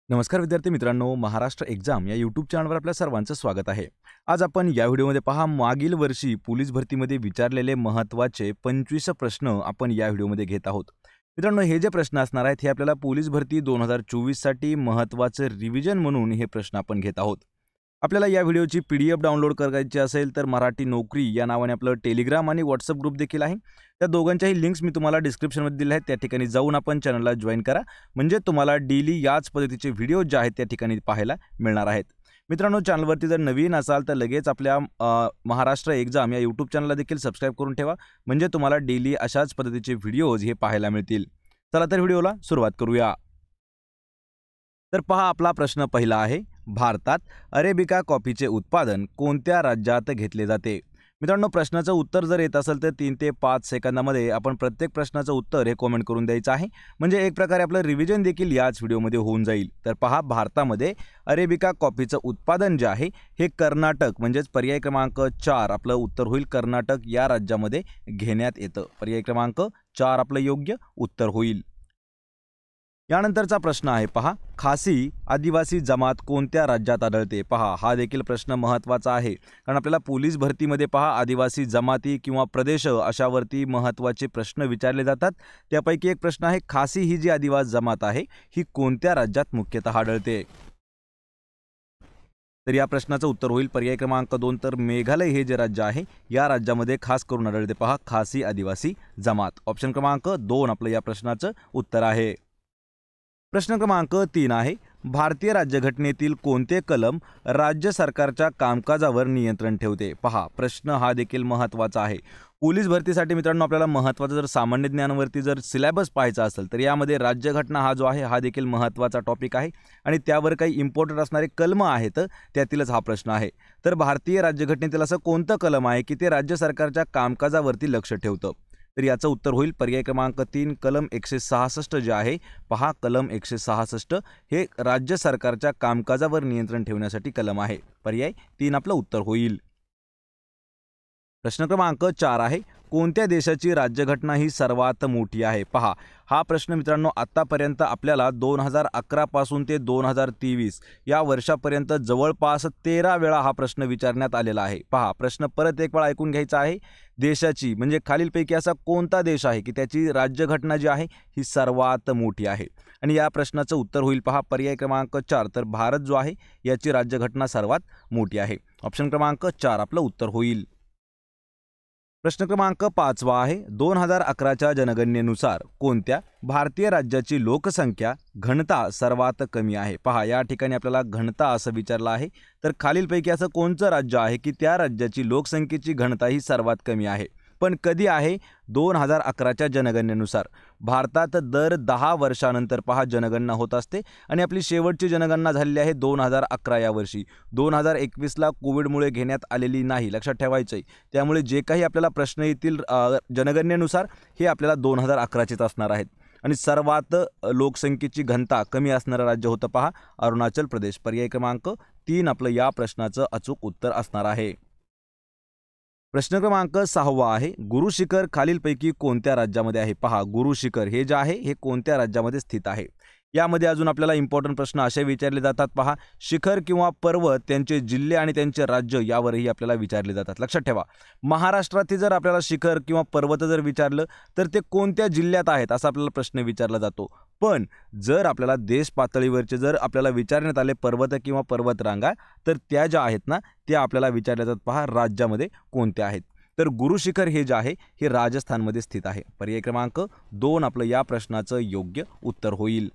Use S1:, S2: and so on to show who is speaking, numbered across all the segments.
S1: नमस्कार विद्यार्थी मित्रांनो, महाराष्ट्र एक्झाम या यूट्यूब चॅनलवर आपल्या सर्वांचं स्वागत आहे. आज आपण या व्हिडिओमध्ये पहा मागील वर्षी पोलीस भरतीमध्ये विचारलेले महत्त्वाचे 25 प्रश्न आपण या व्हिडिओमध्ये घेत आहोत. मित्रांनो, हे जे प्रश्न असणार आहेत हे आपल्याला पोलीस भरती 2024 साठी महत्त्वाचं रिव्हिजन म्हणून हे प्रश्न आपण घेत आहोत. आपल्याला या व्हिडिओची PDF डाउनलोड करायची असेल तर मराठी नोकरी या नावाने आपलं टेलिग्राम आणि WhatsApp ग्रुप देखील आहे. त्या दोघांच्याही लिंक्स मी तुम्हाला डिस्क्रिप्शनमध्ये दिल्या आहेत. त्या ठिकाणी जाऊन आपण चॅनलला जॉईन करा, म्हणजे तुम्हाला डेली याच पद्धतीचे व्हिडिओ जे आहेत त्या ठिकाणी पाहायला मिळणार आहेत. मित्रांनो, चॅनलवरती जर नवीन असाल तर लगेच आपल्या महाराष्ट्र एक्झाम या यूट्यूब चॅनलला देखील सबस्क्राईब करून ठेवा, म्हणजे तुम्हाला डेली अशाच पद्धतीचे व्हिडिओज हे पाहायला मिळतील. चला तर व्हिडिओला सुरुवात करूया. तर पहा, आपला प्रश्न पहिला आहे, भारतात अरेबिका कॉफीचे उत्पादन कोणत्या राज्यात घेतले जाते? मित्रांनो, प्रश्नाचं उत्तर जर येत असेल तर 3 ते 5 सेकंदामध्ये आपण प्रत्येक प्रश्नाचं उत्तर हे कमेंट करून द्यायचं आहे, म्हणजे एक प्रकारे आपलं रिव्हिजन देखील याच व्हिडिओमध्ये होऊन जाईल. तर पहा, भारतामध्ये अरेबिका कॉफीचं उत्पादन जे आहे हे कर्नाटक, म्हणजेच पर्याय क्रमांक 4 आपलं उत्तर होईल, कर्नाटक या राज्यामध्ये घेण्यात येतं. पर्याय क्रमांक 4 आपलं योग्य उत्तर होईल. यानंतरचा प्रश्न आहे, पहा, खासी आदिवासी जमात कोणत्या राज्यात आढळते? पहा, हा देखील प्रश्न महत्त्वाचा आहे, कारण आपल्याला पोलीस भरतीमध्ये पहा आदिवासी जमाती किंवा प्रदेश अशावरती महत्त्वाचे प्रश्न विचारले जातात. त्यापैकी एक प्रश्न आहे, खासी ही जी आदिवासी जमात आहे ही कोणत्या राज्यात मुख्यतः आढळते? तर या प्रश्नाचं उत्तर होईल पर्याय क्रमांक 2, तर मेघालय हे जे राज्य आहे या राज्यामध्ये खास करून आढळते. पहा, खासी आदिवासी जमात. ऑप्शन क्रमांक 2 आपलं या प्रश्नाचं उत्तर आहे. प्रश्न क्रमांक 3 आहे, भारतीय राज्यघटनेतील कोणते कलम राज्य सरकारच्या कामकाजावर नियंत्रण ठेवते? पहा, प्रश्न हा देखील महत्त्वाचा आहे. पोलीस भरतीसाठी मित्रांनो आपल्याला महत्त्वाचं जर सामान्य ज्ञानावरती जर सिलेबस पाहायचा असेल तर यामध्ये राज्यघटना हा जो आहे हा देखील महत्त्वाचा टॉपिक आहे, आणि त्यावर काही इम्पॉर्टंट असणारे कलम आहेत त्यातीलच हा प्रश्न आहे. तर भारतीय राज्यघटनेतील असं कोणतं कलम आहे की ते राज्य सरकारच्या कामकाजावरती लक्ष ठेवतं? तर याचं उत्तर होईल पर्याय क्रमांक 3, कलम 166 जे आहे. पहा, कलम 166 हे राज्य सरकारच्या कामकाजावर नियंत्रण ठेवण्यासाठी कलम आहे. पर्याय 3 आपलं उत्तर होईल. प्रश्न क्रमांक 4 आहे, कोणत्या देशाची राज्यघटना ही सर्वात मोठी आहे? पहा, हा प्रश्न मित्रांनो आतापर्यंत आपल्याला 2011 पासून ते 2023 या वर्षापर्यंत जवळपास 13 वेळा हा प्रश्न विचारण्यात आलेला आहे. पहा, प्रश्न परत एक वेळा ऐकून घ्यायचा आहे. देशाची म्हणजे खालीलपैकी असा कोणता देश आहे की त्याची राज्यघटना जी आहे ही सर्वात मोठी आहे? आणि या प्रश्नाचं उत्तर होईल, पहा, पर्याय क्रमांक 4, तर भारत जो आहे याची राज्यघटना सर्वात मोठी आहे. ऑप्शन क्रमांक 4 आपलं उत्तर होईल. प्रश्न क्रमांक 5 आहे, 2011च्या जनगणनेनुसार कोणत्या भारतीय राज्याची लोकसंख्या घनता सर्वात कमी आहे? पहा, या ठिकाणी आपल्याला घनता असं विचारलं आहे, तर खालीलपैकी असं कोणतं राज्य आहे की त्या राज्याची लोकसंख्येची घनता ही सर्वात कमी आहे? पण कधी आहे? 2011च्या जनगणनेनुसार. भारतात दर 10 वर्षानंतर पहा जनगणना होत असते, आणि आपली शेवटची जनगणना झालेली आहे 2011 या वर्षी. 2021ला कोविडमुळे घेण्यात आलेली नाही, लक्षात ठेवायचं आहे. त्यामुळे जे काही आपल्याला प्रश्न येतील जनगणनेनुसार हे आपल्याला 2011चेच असणार आहेत. आणि सर्वात लोकसंख्येची घनता कमी असणारं राज्य होतं, पहा, अरुणाचल प्रदेश. पर्याय क्रमांक 3 आपलं या प्रश्नाचं अचूक उत्तर असणार आहे. प्रश्न क्रमांक 6 आहे, गुरु शिखर खालीलपैकी कोणत्या राज्यामध्ये आहे? पहा, गुरु शिखर हे जे आहे हे कोणत्या राज्यामध्ये स्थित आहे? यामध्ये अजून आपल्याला इम्पॉर्टंट प्रश्न असे विचारले जातात, पहा, शिखर किंवा पर्वत त्यांचे जिल्हे आणि त्यांचे राज्य यावरही आपल्याला विचारले जातात. लक्षात ठेवा, महाराष्ट्रातील जर आपल्याला शिखर किंवा पर्वत जर विचारलं तर ते कोणत्या जिल्ह्यात आहेत असा आपल्याला प्रश्न विचारला जातो. पण जर आपल्याला देश पातळीवरचे जर आपल्याला विचारण्यात आले पर्वत किंवा पर्वतरांगा, तर त्या ज्या आहेत ना त्या आपल्याला विचारल्या जातात, पहा, राज्यामध्ये कोणत्या आहेत? तर गुरु शिखर हे जे आहे हे राजस्थानमध्ये स्थित आहे. पर्याय क्रमांक 2 आपलं या प्रश्नाचं योग्य उत्तर होईल.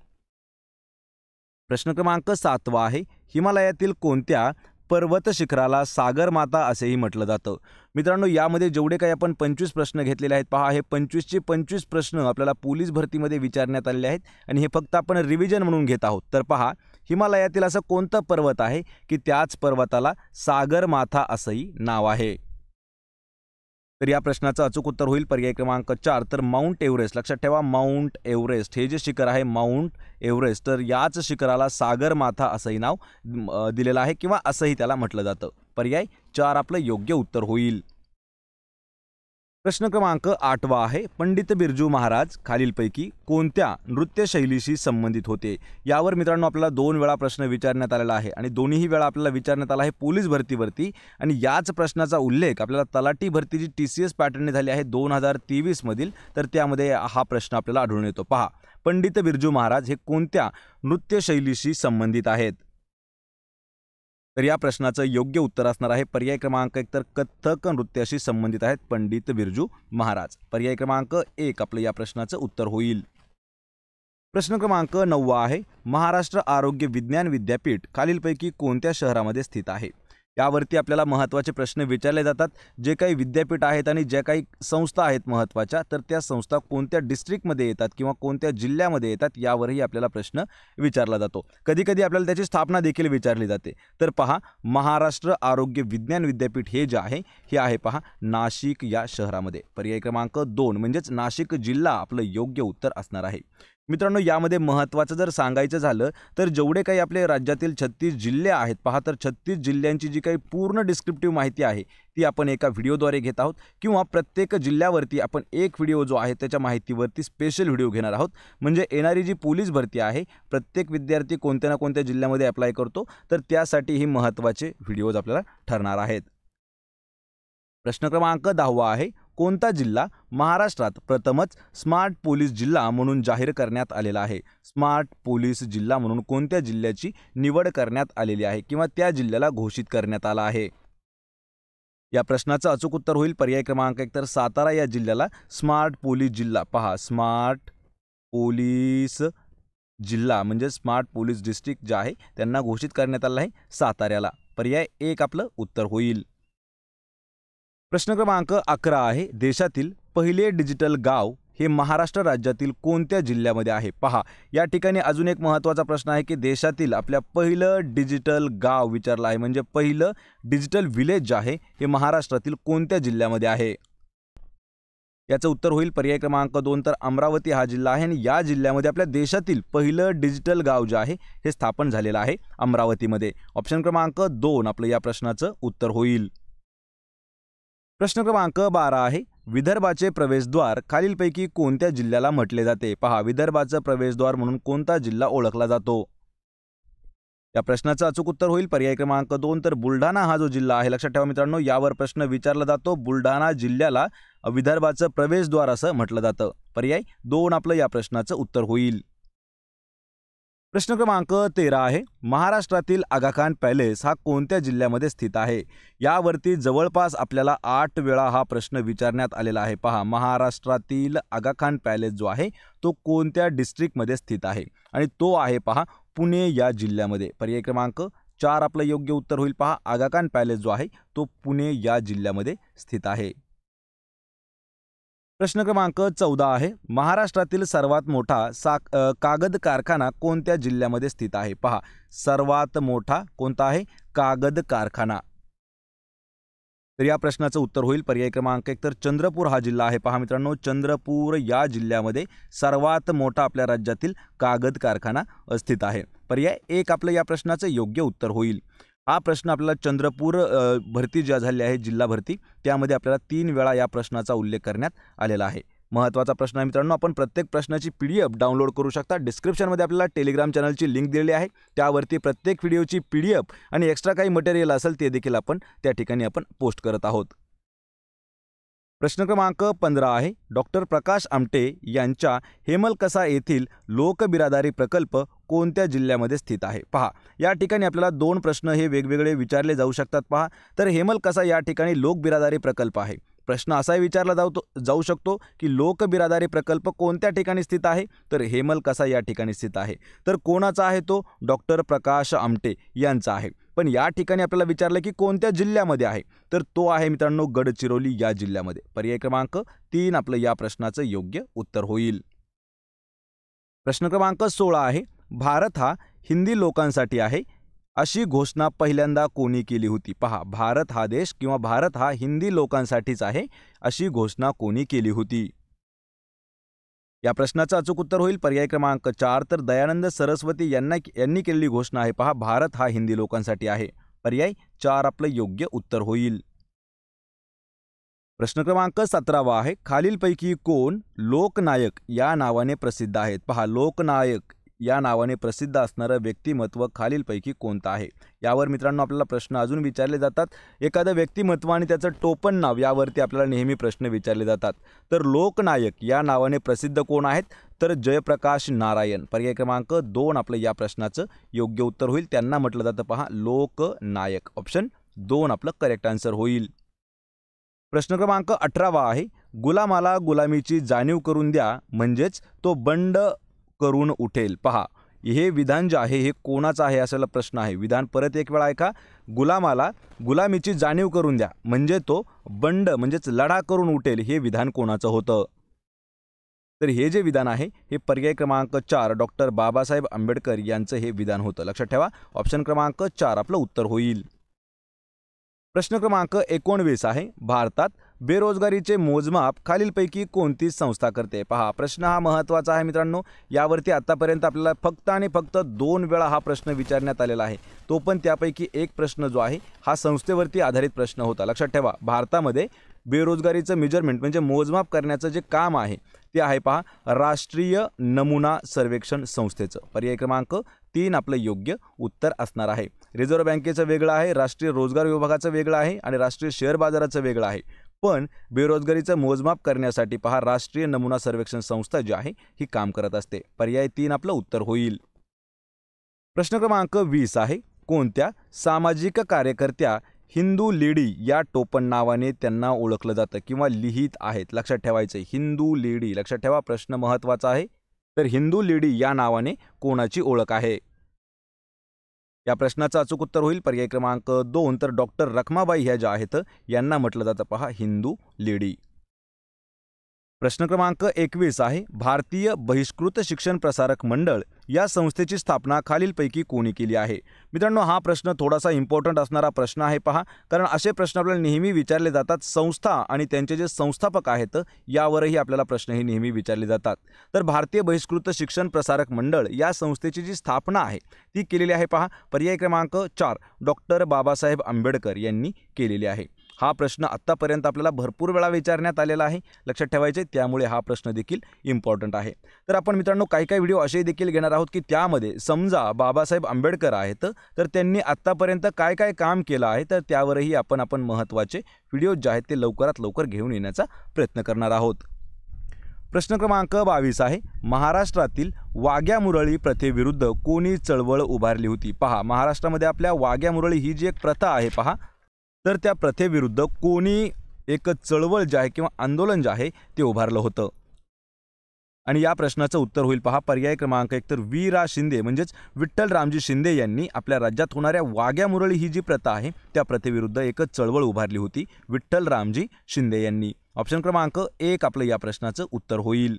S1: प्रश्न क्रमांक 7 आहे, हिमालयातील कोणत्या पर्वत शिखराला सागरमाता असेही म्हटलं जातं? मित्रांनो, यामध्ये जेवढे काही आपण 25 प्रश्न घेतलेले आहेत, पहा, हे 25चे 25 प्रश्न आपल्याला पोलीस भरतीमध्ये विचारण्यात आलेले आहेत, आणि हे फक्त आपण रिव्हिजन म्हणून घेत आहोत. तर पहा, हिमालयातील असं कोणतं पर्वत आहे की त्याच पर्वताला सागरमाथा असंही नाव आहे? तर या प्रश्नाचं अचूक उत्तर होईल पर्याय क्रमांक 4, तर माउंट एव्हरेस्ट. लक्षात ठेवा, माउंट एव्हरेस्ट हे जे शिखर आहे माउंट एव्हरेस्ट, तर याच शिखराला सागरमाथा असंही नाव दिलेलं आहे, किंवा असंही त्याला म्हटलं जातं. पर्याय 4 आपलं योग्य उत्तर होईल. प्रश्न क्रमांक 8 आहे, पंडित बिरजू महाराज खालीलपैकी कोणत्या नृत्यशैलीशी संबंधित होते? यावर मित्रांनो आपल्याला 2 वेळा प्रश्न विचारण्यात आलेला आहे आणि दोन्हीही वेळा आपल्याला विचारण्यात आला आहे पोलीस भरतीवरती आणि याच प्रश्नाचा उल्लेख आपल्याला तलाठी भरतीची TCS पॅटर्नने झाली आहे 2023 मधील, तर त्यामध्ये हा प्रश्न आपल्याला आढळून येतो. पहा, पंडित बिरजू महाराज हे कोणत्या नृत्यशैलीशी संबंधित आहेत? तर या प्रश्नाचं योग्य उत्तर असणार आहे पर्याय क्रमांक 1, तर कथ्थक नृत्याशी संबंधित आहेत पंडित बिरजू महाराज. पर्याय क्रमांक 1 आपलं या प्रश्नाचं उत्तर होईल. प्रश्न क्रमांक 9 आहे, महाराष्ट्र आरोग्य विज्ञान विद्यापीठ खालीलपैकी कोणत्या शहरामध्ये स्थित आहे? यावरती आपल्याला महत्त्वाचे प्रश्न विचारले जातात. जे काही विद्यापीठ आहेत आणि ज्या काही संस्था आहेत महत्त्वाच्या, तर त्या संस्था कोणत्या डिस्ट्रिक्टमध्ये येतात किंवा कोणत्या जिल्ह्यामध्ये येतात यावरही आपल्याला प्रश्न विचारला जातो. कधीकधी आपल्याला त्याची स्थापना देखील विचारली जाते. तर पहा, महाराष्ट्र आरोग्य विज्ञान विद्यापीठ हे जे आहे हे आहे पहा नाशिक या शहरामध्ये. पर्याय क्रमांक 2 म्हणजेच नाशिक जिल्हा आपलं योग्य उत्तर असणार आहे. मित्रांनो, यामध्ये महत्त्वाचं जर सांगायचं झालं तर जेवढे काही आपले राज्यातील 36 जिल्हे आहेत पहा, तर 36 जिल्ह्यांची जी काही पूर्ण डिस्क्रिप्टिव्ह माहिती आहे ती आपण एका व्हिडिओद्वारे घेत आहोत किंवा प्रत्येक जिल्ह्यावरती आपण एक व्हिडिओ जो आहे त्याच्या माहितीवरती स्पेशल व्हिडिओ घेणार आहोत. म्हणजे येणारी जी पोलीस भरती आहे, प्रत्येक विद्यार्थी कोणत्या ना कोणत्या जिल्ह्यामध्ये अप्लाय करतो, तर त्यासाठी ही महत्त्वाचे व्हिडिओज आपल्याला ठरणार आहेत. प्रश्न क्रमांक 10 आहे, कोणता जिल्हा महाराष्ट्रात प्रथमच स्मार्ट पोलीस जिल्हा म्हणून जाहीर करण्यात आलेला आहे? स्मार्ट पोलीस जिल्हा म्हणून कोणत्या जिल्ह्याची निवड करण्यात आलेली आहे किंवा त्या जिल्ह्याला घोषित करण्यात आला आहे? या प्रश्नाचं अचूक उत्तर होईल पर्याय क्रमांक 1, तर सातारा या जिल्ह्याला स्मार्ट पोलीस जिल्हा, पहा स्मार्ट पोलीस जिल्हा म्हणजे स्मार्ट पोलीस डिस्ट्रिक्ट जे आहे त्यांना घोषित करण्यात आलं आहे साताऱ्याला. पर्याय 1 आपलं उत्तर होईल. प्रश्न क्रमांक 11 आहे, देशातील पहिले डिजिटल गाव हे महाराष्ट्र राज्यातील कोणत्या जिल्ह्यामध्ये आहे? पहा, या ठिकाणी अजून एक महत्त्वाचा प्रश्न आहे की देशातील आपल्या पहिलं डिजिटल गाव विचारलं आहे, म्हणजे पहिलं डिजिटल विलेज जे आहे हे महाराष्ट्रातील कोणत्या जिल्ह्यामध्ये आहे? याचं उत्तर होईल पर्याय क्रमांक 2, तर अमरावती हा जिल्हा आहे आणि या जिल्ह्यामध्ये आपल्या देशातील पहिलं डिजिटल गाव जे आहे हे स्थापन झालेलं आहे अमरावतीमध्ये. ऑप्शन क्रमांक 2 आपलं या प्रश्नाचं उत्तर होईल. प्रश्न क्रमांक 12 आहे, विदर्भाचे प्रवेशद्वार खालीलपैकी कोणत्या जिल्ह्याला म्हटले जाते? पहा, विदर्भाचं प्रवेशद्वार म्हणून कोणता जिल्हा ओळखला जातो? या प्रश्नाचं अचूक उत्तर होईल पर्याय क्रमांक 2, तर बुलढाणा हा जो जिल्हा आहे, लक्षात ठेवा मित्रांनो, यावर प्रश्न विचारला जातो. बुलढाणा जिल्ह्याला विदर्भाचं प्रवेशद्वार असं म्हटलं जातं. पर्याय 2 आपलं या प्रश्नाचं उत्तर होईल. प्रश्न क्रमांक 13 आहे, महाराष्ट्रातील आगा खान पॅलेस हा कोणत्या जिल्ह्यामध्ये स्थित आहे? यावरती जवळपास आपल्याला 8 वेळा हा प्रश्न विचारण्यात आलेला आहे. पहा, महाराष्ट्रातील आगा खान पॅलेस जो आहे तो कोणत्या डिस्ट्रिक्टमध्ये स्थित आहे? आणि तो आहे पहा पुणे या जिल्ह्यामध्ये. पर्याय क्रमांक 4 आपलं योग्य उत्तर होईल. पहा, आगा खान पॅलेस जो आहे तो पुणे या जिल्ह्यामध्ये स्थित आहे. प्रश्न क्रमांक 14 आहे, महाराष्ट्रातील सर्वात मोठा कागद कारखाना कोणत्या जिल्ह्यामध्ये स्थित आहे? पहा, सर्वात मोठा कोणता आहे? कागद कारखाना. तर या प्रश्नाचं उत्तर होईल पर्याय क्रमांक 1, तर चंद्रपूर हा जिल्हा आहे. पहा मित्रांनो, चंद्रपूर या जिल्ह्यामध्ये सर्वात मोठा आपल्या राज्यातील कागद कारखाना स्थित आहे. पर्याय 1 आपलं या प्रश्नाचं योग्य उत्तर होईल. हा प्रश्न आपल्याला चंद्रपूर भरती ज्या झाली आहे जिल्हा भरती, त्यामध्ये आपल्याला 3 वेळा या प्रश्नाचा उल्लेख करण्यात आलेला आहे. महत्त्वाचा प्रश्न आहे मित्रांनो. आपण प्रत्येक प्रश्नाची PDF डाउनलोड करू शकता. डिस्क्रिप्शनमध्ये आपल्याला टेलिग्राम चॅनलची लिंक दिलेली आहे. त्यावरती प्रत्येक व्हिडिओची PDF आणि एक्स्ट्रा काही मटेरियल असेल ते देखील आपण त्या ठिकाणी पोस्ट करत आहोत. प्रश्न क्रमांक 15 आहे, डॉक्टर प्रकाश आमटे यांच्या हेमलकसा येथील लोकबिरादारी प्रकल्प कोणत्या जिल्ह्यामध्ये स्थित आहे? पहा, या ठिकाणी आपल्याला 2 प्रश्न हे वेगवेगळे विचारले जाऊ शकतात. पहा, तर हेमलकसा या ठिकाणी लोकबिरादारी प्रकल्प आहे. प्रश्न असाही विचारला जाऊ शकतो की लोकबिरादारी प्रकल्प कोणत्या ठिकाणी स्थित आहे? तर हेमलकसा या ठिकाणी स्थित आहे. तर कोणाचा आहे तो? डॉक्टर प्रकाश आमटे यांचा आहे. पण या ठिकाणी आपल्याला विचारलं की कोणत्या जिल्ह्यामध्ये आहे? तर तो आहे मित्रांनो गडचिरोली या जिल्ह्यामध्ये. पर्याय क्रमांक 3 आपलं या प्रश्नाचं योग्य उत्तर होईल. प्रश्न क्रमांक 16 आहे, भारत हा हिंदी लोकांसाठी आहे अशी घोषणा पहिल्यांदा कोणी केली होती? पहा, भारत हा देश किंवा भारत हा हिंदी लोकांसाठीच आहे अशी घोषणा कोणी केली होती? या प्रश्नाचं अचूक उत्तर होईल पर्याय क्रमांक 4, तर दयानंद सरस्वती यांनी केलेली घोषणा आहे. पहा, भारत हा हिंदी लोकांसाठी आहे. पर्याय 4 आपलं योग्य उत्तर होईल. प्रश्न क्रमांक 17 आहे, खालीलपैकी कोण लोकनायक या नावाने प्रसिद्ध आहेत? पहा, लोकनायक या नावाने प्रसिद्ध असणारं व्यक्तिमत्व खालीलपैकी कोणतं आहे? यावर मित्रांनो आपल्याला प्रश्न अजून विचारले जातात. एखादं व्यक्तिमत्व आणि त्याचं टोपण नाव यावरती आपल्याला नेहमी प्रश्न विचारले जातात. तर लोकनायक या नावाने प्रसिद्ध कोण आहेत? तर जयप्रकाश नारायण. पर्याय क्रमांक 2 आपलं या प्रश्नाचं योग्य उत्तर होईल. त्यांना म्हटलं जातं पहा लोकनायक. ऑप्शन 2 आपलं करेक्ट आन्सर होईल. प्रश्न क्रमांक 18 आहे, गुलामाला गुलामीची जाणीव करून द्या म्हणजेच तो बंड करून उठेल. पहा, हे विधान जे आहे हे कोणाचं आहे असा प्रश्न आहे. विधान परत एक वेळा ऐका. गुलामाला गुलामीची जाणीव करून द्या म्हणजे तो बंड म्हणजेच लढा करून उठेल. हे विधान कोणाचं होतं? तर हे जे विधान आहे हे पर्याय क्रमांक 4 डॉक्टर बाबासाहेब आंबेडकर यांचं हे विधान होतं. लक्षात ठेवा, ऑप्शन क्रमांक 4 आपलं उत्तर होईल. प्रश्न क्रमांक 19 आहे, भारतात बेरोजगारीचे मोजमाप खालीलपैकी कोणती संस्था करते? पहा, प्रश्न हा महत्त्वाचा आहे मित्रांनो. यावरती आतापर्यंत आपल्याला फक्त आणि फक्त 2 वेळा हा प्रश्न विचारण्यात आलेला आहे. तो पण त्यापैकी एक प्रश्न जो आहे हा संस्थेवरती आधारित प्रश्न होता. लक्षात ठेवा, भारतामध्ये बेरोजगारीचं मेजरमेंट म्हणजे मोजमाप करण्याचं जे काम आहे ते आहे पहा राष्ट्रीय नमुना सर्वेक्षण संस्थेचं. पर्याय क्रमांक 3 आपलं योग्य उत्तर असणार आहे. रिझर्व्ह बँकेचं वेगळं आहे, राष्ट्रीय रोजगार विभागाचं वेगळं आहे आणि राष्ट्रीय शेअर बाजाराचं वेगळं आहे. पण बेरोजगारीचं मोजमाप करण्यासाठी पहा राष्ट्रीय नमुना सर्वेक्षण संस्था जी आहे ही काम करत असते. पर्याय 3 आपलं उत्तर होईल. प्रश्न क्रमांक 20 आहे, कोणत्या सामाजिक कार्यकर्त्या हिंदू लेडी या टोपण नावाने त्यांना ओळखलं जातं किंवा लिहित आहेत? लक्षात ठेवायचं, हिंदू लेडी. लक्षात ठेवा, प्रश्न महत्त्वाचा आहे. तर हिंदू लेडी या नावाने कोणाची ओळख आहे? या प्रश्नाचं अचूक उत्तर होईल पर्याय क्रमांक 2. तर डॉक्टर रखमाबाई ह्या ज्या आहेत यांना म्हटलं जातं पहा हिंदू लेडी. प्रश्न क्रमांक 21 आहे, भारतीय बहिष्कृत शिक्षण प्रसारक मंडळ या संस्थेची स्थापना खालीलपैकी कोणी केली आहे? मित्रांनो, हा प्रश्न थोडासा इम्पॉर्टंट असणारा प्रश्न आहे पहा, कारण असे प्रश्न आपल्याला नेहमी विचारले जातात. संस्था आणि त्यांचे जे संस्थापक आहेत यावरही आपल्याला प्रश्न हे नेहमी विचारले जातात. तर भारतीय बहिष्कृत शिक्षण प्रसारक मंडळ या संस्थेची जी स्थापना आहे ती केलेली आहे पहा पर्याय क्रमांक 4 डॉक्टर बाबासाहेब आंबेडकर यांनी केलेली आहे. हा प्रश्न आत्तापर्यंत आपल्याला भरपूर वेळा विचारण्यात आलेला आहे. लक्षात ठेवायचे, त्यामुळे हा प्रश्न देखील इम्पॉर्टंट आहे. तर आपण मित्रांनो काही व्हिडिओ असे देखील घेणार आहोत की त्यामध्ये समजा बाबासाहेब आंबेडकर आहेत तर त्यांनी आत्तापर्यंत काय काम केलं आहे तर त्यावरही आपण महत्त्वाचे व्हिडिओ जे आहेत ते लवकरात लवकर घेऊन येण्याचा प्रयत्न करणार आहोत. प्रश्न क्रमांक 22 आहे, महाराष्ट्रातील वाघ्या मुरळी प्रथेविरुद्ध कोणी चळवळ उभारली होती? पहा, महाराष्ट्रामध्ये आपल्या वाघ्या मुरळी ही जी एक प्रथा आहे पहा, तर त्या प्रथेविरुद्ध कोणी एक चळवळ जे आहे किंवा आंदोलन जे आहे ते उभारलं होतं? आणि या प्रश्नाचं उत्तर होईल पहा पर्याय क्रमांक 1 तर वीरा शिंदे म्हणजेच विठ्ठल रामजी शिंदे यांनी आपल्या राज्यात होणाऱ्या वाघ्या मुरळी ही जी प्रथा आहे त्या प्रथेविरुद्ध एक चळवळ उभारली होती विठ्ठल रामजी शिंदे यांनी. ऑप्शन क्रमांक 1 आपलं या प्रश्नाचं उत्तर होईल.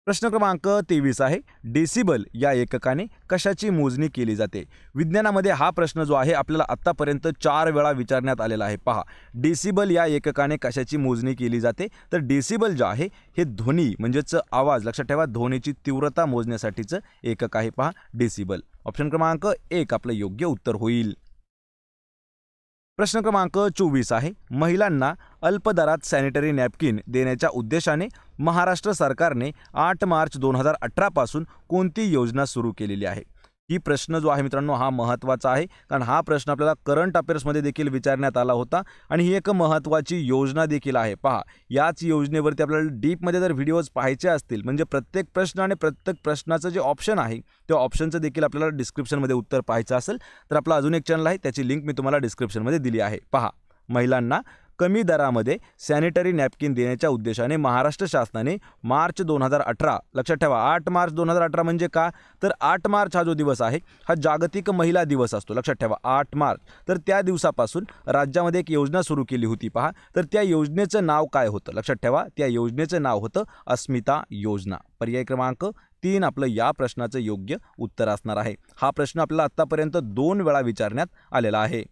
S1: प्रश्न क्रमांक 23 आहे, डेसिबल या एककाने कशाची मोजणी केली जाते? विज्ञानामध्ये हा प्रश्न जो आहे आपल्याला आत्तापर्यंत 4 वेळा विचारण्यात आलेला आहे. पहा, डेसिबल या एककाने कशाची मोजणी केली जाते? तर डेसिबल जे आहे हे ध्वनी म्हणजेच आवाज. लक्षात ठेवा, ध्वनीची तीव्रता मोजण्यासाठीचं एकक आहे पहा डेसिबल. ऑप्शन क्रमांक 1 आपलं योग्य उत्तर होईल. प्रश्न क्रमांक 24 आहे, महिलांना अल्पदरात सॅनिटरी नॅपकिन देण्याच्या उद्देशाने महाराष्ट्र सरकारने 8 मार्च 2018 पासून कोणती योजना सुरू केलेली आहे? ही प्रश्न जो आहे मित्रांनो हा महत्त्वाचा आहे, कारण हा प्रश्न आपल्याला करंट अफेअर्समध्ये देखील विचारण्यात आला होता आणि ही एक महत्त्वाची योजना देखील आहे. पहा, याच योजनेवरती आपल्याला डीपमध्ये जर व्हिडिओज पाहायचे असतील म्हणजे प्रत्येक प्रश्न आणि प्रत्येक प्रश्नाचं जे ऑप्शन आहे त्या ऑप्शनचं देखील आपल्याला डिस्क्रिप्शनमध्ये उत्तर पाहायचं असेल तर आपला अजून एक चॅनल आहे, त्याची लिंक मी तुम्हाला डिस्क्रिप्शनमध्ये दिली आहे. पहा, महिलांना कमी दरामध्ये सॅनिटरी नॅपकिन देण्याच्या उद्देशाने महाराष्ट्र शासनाने मार्च 2018 लक्षात ठेवा 8 मार्च 2018 म्हणजे का तर 8 मार्च हा जो दिवस आहे हा जागतिक महिला दिवस असतो. लक्षात ठेवा 8 मार्च. तर त्या दिवसापासून राज्यामध्ये एक योजना सुरू केली होती. पहा, तर त्या योजनेचं नाव काय होतं? लक्षात ठेवा, त्या योजनेचं नाव होतं अस्मिता योजना. पर्याय क्रमांक 3 आपलं या प्रश्नाचं योग्य उत्तर असणार आहे. हा प्रश्न आपल्याला आत्तापर्यंत 2 वेळा विचारण्यात आलेला आहे.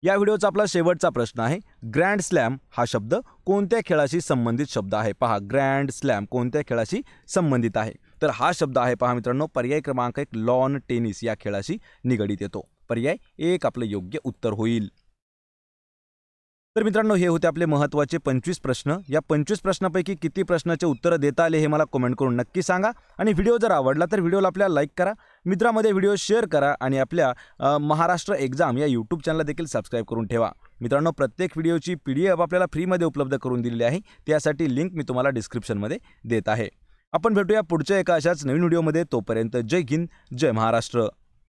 S1: या व्हिडिओचा आपला शेवटचा प्रश्न आहे, ग्रँड स्लॅम हा शब्द कोणत्या खेळाशी संबंधित शब्द आहे? पहा, ग्रँड स्लॅम कोणत्या खेळाशी संबंधित आहे? तर हा शब्द आहे पहा मित्रांनो पर्याय क्रमांक 1 लॉन टेनिस या खेळाशी निगडीत येतो. पर्याय 1 आपलं योग्य उत्तर होईल. तर मित्रांनो, हे होते आपले महत्त्वाचे 25 प्रश्न. या 25 प्रश्नापैकी किती प्रश्नाचे उत्तरं देता आले हे मला कमेंट करून नक्की सांगा. आणि व्हिडिओ जर आवडला तर व्हिडिओला आपल्या लाईक करा, मित्रामध्ये व्हिडिओ शेअर करा आणि आपल्या महाराष्ट्र एक्झाम या यूट्यूब चॅनलला देखील सबस्क्राईब करून ठेवा. मित्रांनो, प्रत्येक व्हिडिओची PDF आपल्याला फ्रीमध्ये उपलब्ध करून दिलेली आहे. त्यासाठी लिंक मी तुम्हाला डिस्क्रिप्शनमध्ये देत आहे. आपण भेटूया पुढच्या एका अशाच नवीन व्हिडिओमध्ये. तोपर्यंत जय हिंद, जय महाराष्ट्र.